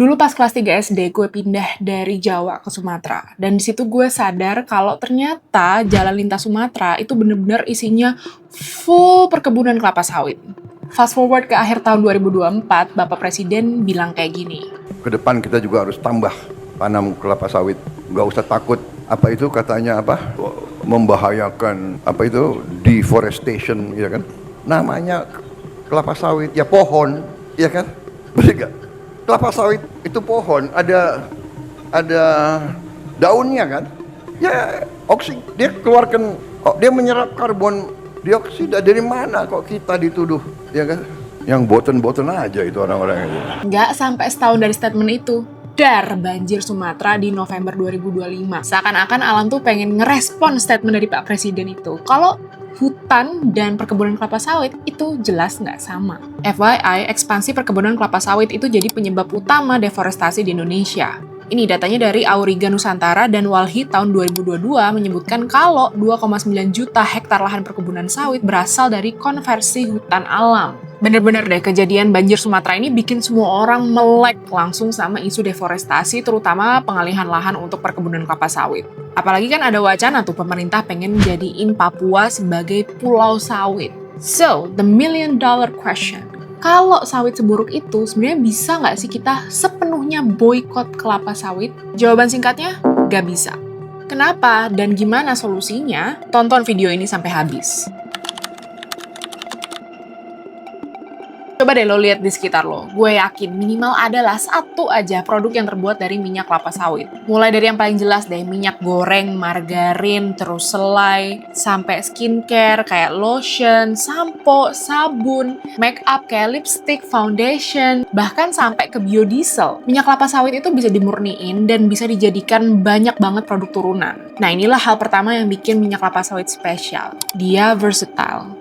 Dulu pas kelas 3 SD, gue pindah dari Jawa ke Sumatera. Dan di situ gue sadar kalau ternyata jalan lintas Sumatera itu bener-bener isinya full perkebunan kelapa sawit. Fast forward ke akhir tahun 2024, Bapak Presiden bilang kayak gini. Ke depan kita juga harus tambah tanam kelapa sawit. Nggak usah takut. Apa itu katanya apa? Membahayakan apa itu deforestation, ya kan? Namanya kelapa sawit, ya pohon, ya kan? Betul nggak? Kelapa sawit itu pohon, ada daunnya kan? Ya dia keluarkan, dia menyerap karbon dioksida. Dari mana kok kita dituduh, ya kan? Yang boten-boten aja itu orang-orang itu. Nggak sampai setahun dari statement itu, banjir Sumatera di November 2025. Seakan-akan alam tuh pengen ngerespon statement dari Pak Presiden itu. Kalau hutan dan perkebunan kelapa sawit itu jelas nggak sama. FYI, ekspansi perkebunan kelapa sawit itu jadi penyebab utama deforestasi di Indonesia. Ini datanya dari Auriga Nusantara dan Walhi tahun 2022 menyebutkan kalau 2,9 juta hektar lahan perkebunan sawit berasal dari konversi hutan alam. Bener-bener deh, kejadian banjir Sumatera ini bikin semua orang melek langsung sama isu deforestasi, terutama pengalihan lahan untuk perkebunan kelapa sawit. Apalagi kan ada wacana tuh pemerintah pengen jadiin Papua sebagai pulau sawit. So, the million dollar question. Kalau sawit seburuk itu, sebenarnya bisa nggak sih kita sepenuhnya boykot kelapa sawit? Jawaban singkatnya, nggak bisa. Kenapa dan gimana solusinya? Tonton video ini sampai habis. Coba deh lo lihat di sekitar lo. Gue yakin minimal adalah satu aja produk yang terbuat dari minyak kelapa sawit. Mulai dari yang paling jelas deh, minyak goreng, margarin, terus selai, sampai skincare kayak lotion, sampo, sabun, make up kayak lipstick, foundation, bahkan sampai ke biodiesel. Minyak kelapa sawit itu bisa dimurniin dan bisa dijadikan banyak banget produk turunan. Nah, inilah hal pertama yang bikin minyak kelapa sawit spesial. Dia versatile.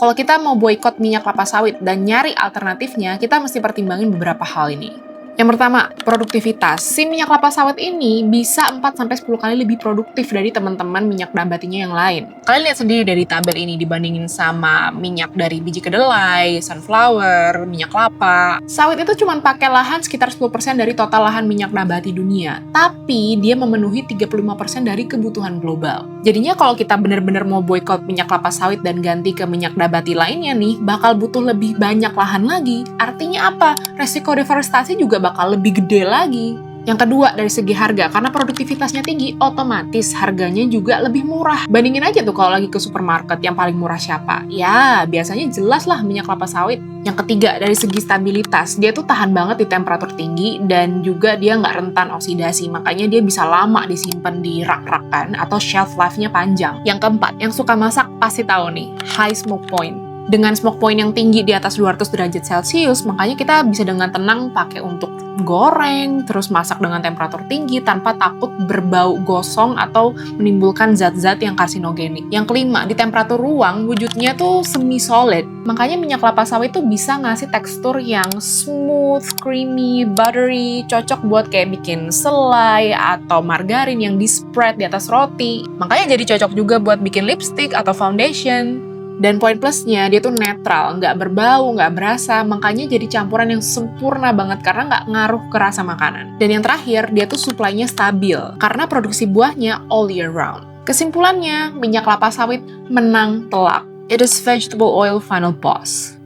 Kalau kita mau boikot minyak kelapa sawit dan nyari alternatifnya, kita mesti pertimbangin beberapa hal ini. Yang pertama, produktivitas. Si minyak kelapa sawit ini bisa 4-10 kali lebih produktif dari teman-teman minyak nabatinya yang lain. Kalian lihat sendiri dari tabel ini dibandingin sama minyak dari biji kedelai, sunflower, minyak kelapa. Sawit itu cuma pakai lahan sekitar 10% dari total lahan minyak nabati dunia. Tapi dia memenuhi 35% dari kebutuhan global. Jadinya kalau kita benar-benar mau boikot minyak kelapa sawit dan ganti ke minyak nabati lainnya nih, bakal butuh lebih banyak lahan lagi. Artinya apa? Resiko deforestasi juga bakal lebih gede lagi. Yang kedua, dari segi harga, karena produktivitasnya tinggi, otomatis harganya juga lebih murah. Bandingin aja tuh kalau lagi ke supermarket, yang paling murah siapa? Ya, biasanya jelas lah minyak kelapa sawit. Yang ketiga, dari segi stabilitas, dia tuh tahan banget di temperatur tinggi dan juga dia nggak rentan oksidasi, makanya dia bisa lama disimpan di rak-rakan atau shelf life-nya panjang. Yang keempat, yang suka masak pasti tahu nih, high smoke point. Dengan smoke point yang tinggi di atas 200 derajat Celcius, makanya kita bisa dengan tenang pakai untuk goreng, terus masak dengan temperatur tinggi tanpa takut berbau gosong atau menimbulkan zat-zat yang karsinogenik. Yang kelima, di temperatur ruang, wujudnya tuh semi-solid. Makanya minyak kelapa sawit tuh bisa ngasih tekstur yang smooth, creamy, buttery, cocok buat kayak bikin selai atau margarin yang di-spread di atas roti. Makanya jadi cocok juga buat bikin lipstick atau foundation. Dan poin plusnya, dia tuh netral, nggak berbau, nggak berasa, makanya jadi campuran yang sempurna banget karena nggak ngaruh ke rasa makanan. Dan yang terakhir, dia tuh supply-nya stabil, karena produksi buahnya all year round. Kesimpulannya, minyak kelapa sawit menang telak. It is vegetable oil final boss.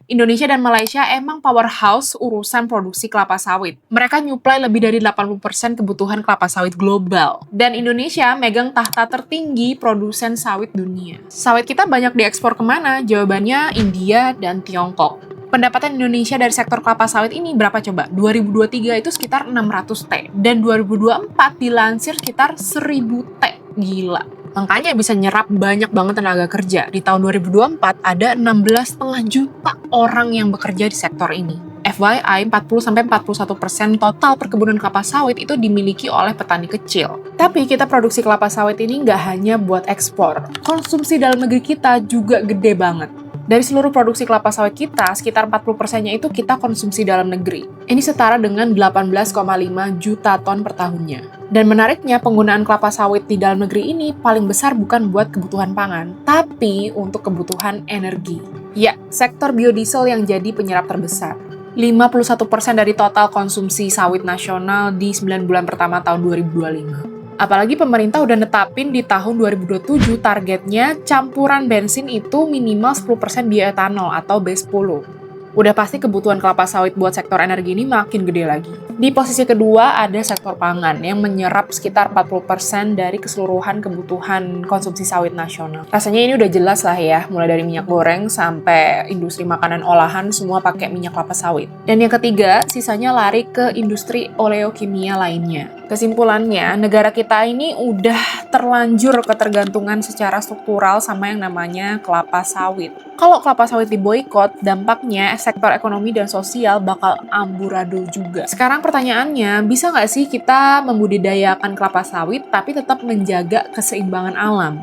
Indonesia dan Malaysia emang powerhouse urusan produksi kelapa sawit. Mereka nyuplai lebih dari 80% kebutuhan kelapa sawit global. Dan Indonesia megang tahta tertinggi produsen sawit dunia. Sawit kita banyak diekspor kemana? Jawabannya India dan Tiongkok. Pendapatan Indonesia dari sektor kelapa sawit ini berapa coba? 2023 itu sekitar 600 T. Dan 2024 dilansir sekitar 1000 T. Gila. Makanya bisa nyerap banyak banget tenaga kerja. Di tahun 2024 ada 16,5 juta orang yang bekerja di sektor ini. FYI, 40-41% total perkebunan kelapa sawit itu dimiliki oleh petani kecil. Tapi kita produksi kelapa sawit ini nggak hanya buat ekspor. Konsumsi dalam negeri kita juga gede banget. Dari seluruh produksi kelapa sawit kita, sekitar 40%-nya itu kita konsumsi dalam negeri. Ini setara dengan 18,5 juta ton per tahunnya. Dan menariknya, penggunaan kelapa sawit di dalam negeri ini paling besar bukan buat kebutuhan pangan, tapi untuk kebutuhan energi. Ya, sektor biodiesel yang jadi penyerap terbesar. 51% dari total konsumsi sawit nasional di 9 bulan pertama tahun 2025. Apalagi pemerintah udah netapin di tahun 2027 targetnya campuran bensin itu minimal 10% bioetanol atau B10. Udah pasti kebutuhan kelapa sawit buat sektor energi ini makin gede lagi. Di posisi kedua ada sektor pangan yang menyerap sekitar 40% dari keseluruhan kebutuhan konsumsi sawit nasional. Rasanya ini udah jelas lah ya, mulai dari minyak goreng sampai industri makanan olahan semua pakai minyak kelapa sawit. Dan yang ketiga, sisanya lari ke industri oleokimia lainnya. Kesimpulannya, negara kita ini udah terlanjur ketergantungan secara struktural sama yang namanya kelapa sawit. Kalau kelapa sawit diboikot, dampaknya sektor ekonomi dan sosial bakal amburadul juga. Sekarang pertanyaannya, bisa nggak sih kita membudidayakan kelapa sawit tapi tetap menjaga keseimbangan alam?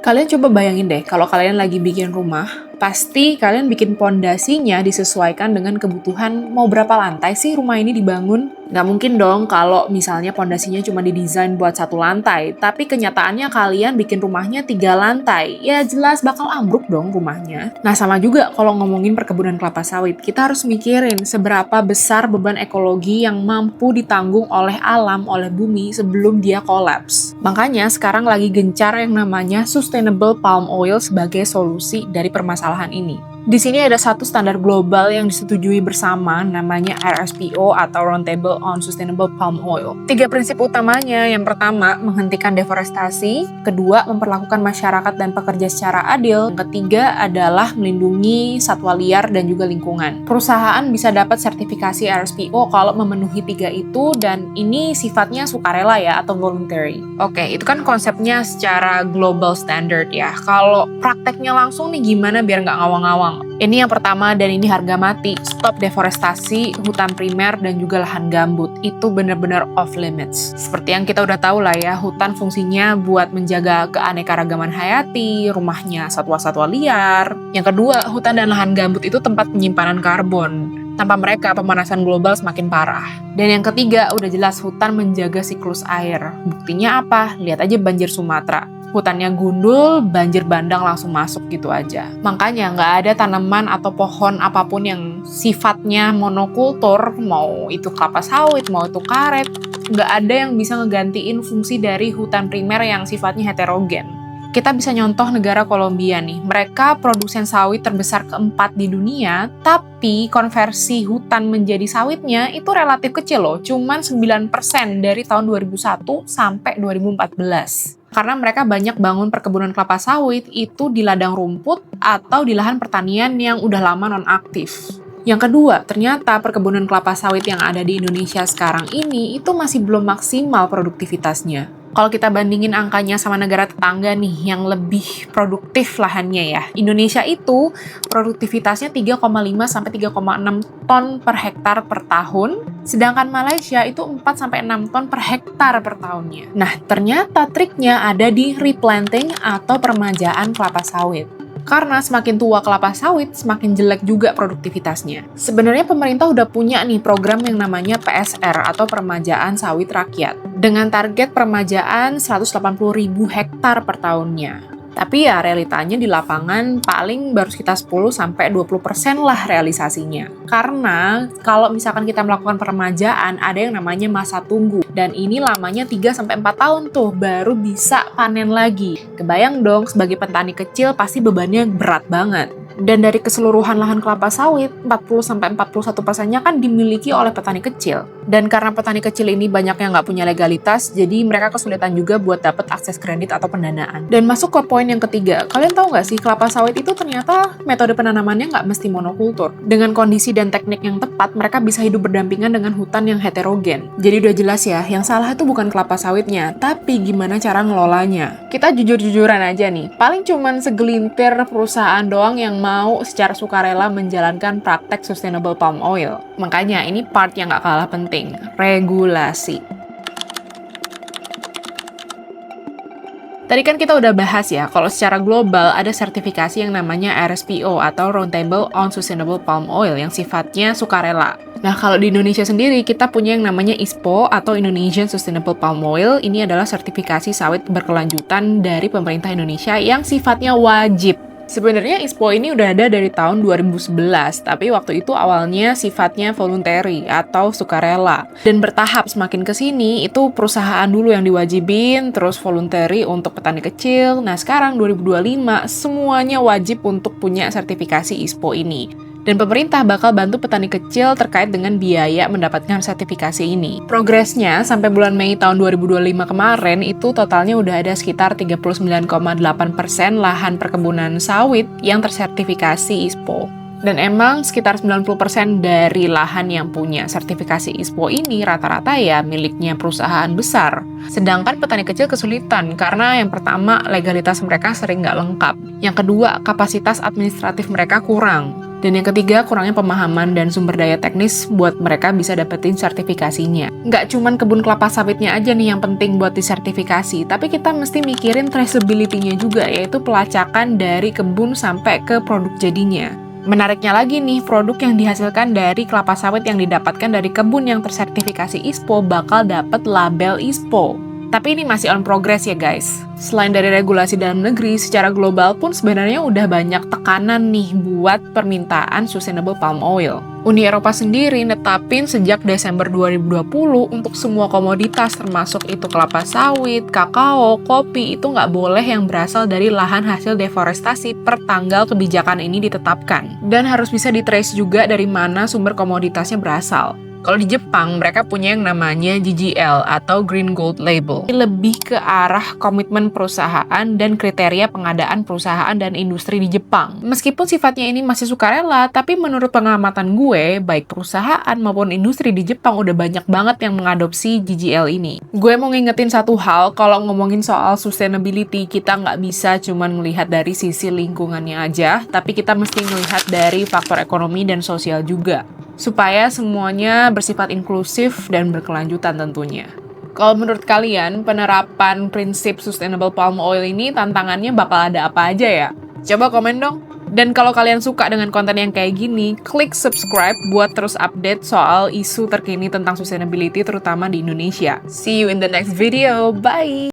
Kalian coba bayangin deh, kalau kalian lagi bikin rumah, pasti kalian bikin pondasinya disesuaikan dengan kebutuhan mau berapa lantai sih rumah ini dibangun. Nggak mungkin dong kalau misalnya pondasinya cuma didesain buat 1 lantai, tapi kenyataannya kalian bikin rumahnya 3 lantai. Ya jelas bakal ambruk dong rumahnya. Nah sama juga kalau ngomongin perkebunan kelapa sawit, kita harus mikirin seberapa besar beban ekologi yang mampu ditanggung oleh alam, oleh bumi sebelum dia kolaps. Makanya sekarang lagi gencar yang namanya Sustainable Palm Oil sebagai solusi dari permasalahan ini. Di sini ada satu standar global yang disetujui bersama, namanya RSPO atau Roundtable on Sustainable Palm Oil. 3 prinsip utamanya, yang pertama, menghentikan deforestasi, kedua, memperlakukan masyarakat dan pekerja secara adil, yang ketiga adalah melindungi satwa liar dan juga lingkungan. Perusahaan bisa dapat sertifikasi RSPO kalau memenuhi 3 itu, dan ini sifatnya sukarela ya, atau voluntary. Oke, itu kan konsepnya secara global standard ya. Kalau prakteknya langsung nih gimana biar nggak ngawang-ngawang? Ini yang pertama dan ini harga mati. Stop deforestasi, hutan primer, dan juga lahan gambut. Itu benar-benar off limits. Seperti yang kita udah tahu lah ya, hutan fungsinya buat menjaga keanekaragaman hayati, rumahnya satwa-satwa liar. Yang kedua, hutan dan lahan gambut itu tempat penyimpanan karbon. Tanpa mereka, pemanasan global semakin parah. Dan yang ketiga, udah jelas hutan menjaga siklus air. Buktinya apa? Lihat aja banjir Sumatera. Hutannya gundul, banjir bandang langsung masuk gitu aja. Makanya nggak ada tanaman atau pohon apapun yang sifatnya monokultur, mau itu kelapa sawit, mau itu karet, nggak ada yang bisa ngegantiin fungsi dari hutan primer yang sifatnya heterogen. Kita bisa nyontoh negara Kolombia nih. Mereka produsen sawit terbesar keempat di dunia, tapi konversi hutan menjadi sawitnya itu relatif kecil loh, cuman 9% dari tahun 2001 sampai 2014. Karena mereka banyak bangun perkebunan kelapa sawit itu di ladang rumput atau di lahan pertanian yang udah lama non-aktif. Yang kedua, ternyata perkebunan kelapa sawit yang ada di Indonesia sekarang ini itu masih belum maksimal produktivitasnya. Kalau kita bandingin angkanya sama negara tetangga nih yang lebih produktif lahannya ya. Indonesia itu produktivitasnya 3,5 sampai 3,6 ton per hektar per tahun, sedangkan Malaysia itu 4 sampai 6 ton per hektar per tahunnya. Nah, ternyata triknya ada di replanting atau permajaan kelapa sawit. Karena semakin tua kelapa sawit, semakin jelek juga produktivitasnya. Sebenarnya pemerintah udah punya nih program yang namanya PSR atau Permajaan Sawit Rakyat. Dengan target permajaan 180.000 hektar per tahunnya. Tapi ya realitanya di lapangan paling baru sekitar 10-20% lah realisasinya. Karena kalau misalkan kita melakukan peremajaan, ada yang namanya masa tunggu. Dan ini lamanya 3-4 tahun tuh, baru bisa panen lagi. Kebayang dong, sebagai petani kecil pasti bebannya berat banget. Dan dari keseluruhan lahan kelapa sawit, 40-41%-nya kan dimiliki oleh petani kecil. Dan karena petani kecil ini banyak yang nggak punya legalitas, jadi mereka kesulitan juga buat dapat akses kredit atau pendanaan. Dan masuk ke poin yang ketiga, kalian tahu nggak sih kelapa sawit itu ternyata metode penanamannya nggak mesti monokultur. Dengan kondisi dan teknik yang tepat, mereka bisa hidup berdampingan dengan hutan yang heterogen. Jadi udah jelas ya, yang salah itu bukan kelapa sawitnya, tapi gimana cara ngelolanya. Kita jujur-jujuran aja nih, paling cuman segelintir perusahaan doang yang mau secara sukarela menjalankan praktek sustainable palm oil. Makanya ini part yang nggak kalah penting, regulasi. Tadi kan kita udah bahas ya, kalau secara global ada sertifikasi yang namanya RSPO atau Roundtable on Sustainable Palm Oil yang sifatnya sukarela. Nah, kalau di Indonesia sendiri kita punya yang namanya ISPO atau Indonesian Sustainable Palm Oil. Ini adalah sertifikasi sawit berkelanjutan dari pemerintah Indonesia yang sifatnya wajib. Sebenarnya ISPO ini udah ada dari tahun 2011, tapi waktu itu awalnya sifatnya voluntary atau sukarela. Dan bertahap semakin ke sini, itu perusahaan dulu yang diwajibin, terus voluntary untuk petani kecil. Nah sekarang 2025, semuanya wajib untuk punya sertifikasi ISPO ini. Dan pemerintah bakal bantu petani kecil terkait dengan biaya mendapatkan sertifikasi ini. Progresnya sampai bulan Mei tahun 2025 kemarin itu totalnya udah ada sekitar 39,8% lahan perkebunan sawit yang tersertifikasi ISPO. Dan emang sekitar 90% dari lahan yang punya sertifikasi ISPO ini rata-rata ya miliknya perusahaan besar. Sedangkan petani kecil kesulitan karena yang pertama legalitas mereka sering nggak lengkap. Yang kedua kapasitas administratif mereka kurang. Dan yang ketiga, kurangnya pemahaman dan sumber daya teknis buat mereka bisa dapetin sertifikasinya. Nggak cuman kebun kelapa sawitnya aja nih yang penting buat disertifikasi, tapi kita mesti mikirin traceability-nya juga, yaitu pelacakan dari kebun sampai ke produk jadinya. Menariknya lagi nih, produk yang dihasilkan dari kelapa sawit yang didapatkan dari kebun yang tersertifikasi ISPO bakal dapet label ISPO. Tapi ini masih on progress ya guys. Selain dari regulasi dalam negeri, secara global pun sebenarnya udah banyak tekanan nih buat permintaan sustainable palm oil. Uni Eropa sendiri netapin sejak Desember 2020 untuk semua komoditas termasuk itu kelapa sawit, kakao, kopi itu nggak boleh yang berasal dari lahan hasil deforestasi per tanggal kebijakan ini ditetapkan. Dan harus bisa ditrace juga dari mana sumber komoditasnya berasal. Kalau di Jepang, mereka punya yang namanya GGL atau Green Gold Label. Ini lebih ke arah komitmen perusahaan dan kriteria pengadaan perusahaan dan industri di Jepang. Meskipun sifatnya ini masih sukarela, tapi menurut pengamatan gue, baik perusahaan maupun industri di Jepang udah banyak banget yang mengadopsi GGL ini. Gue mau ngingetin satu hal, kalau ngomongin soal sustainability, kita nggak bisa cuma melihat dari sisi lingkungannya aja, tapi kita mesti melihat dari faktor ekonomi dan sosial juga. Supaya semuanya bersifat inklusif dan berkelanjutan tentunya. Kalau menurut kalian, penerapan prinsip sustainable palm oil ini tantangannya bakal ada apa aja ya? Coba komen dong! Dan kalau kalian suka dengan konten yang kayak gini, klik subscribe buat terus update soal isu terkini tentang sustainability terutama di Indonesia. See you in the next video, bye!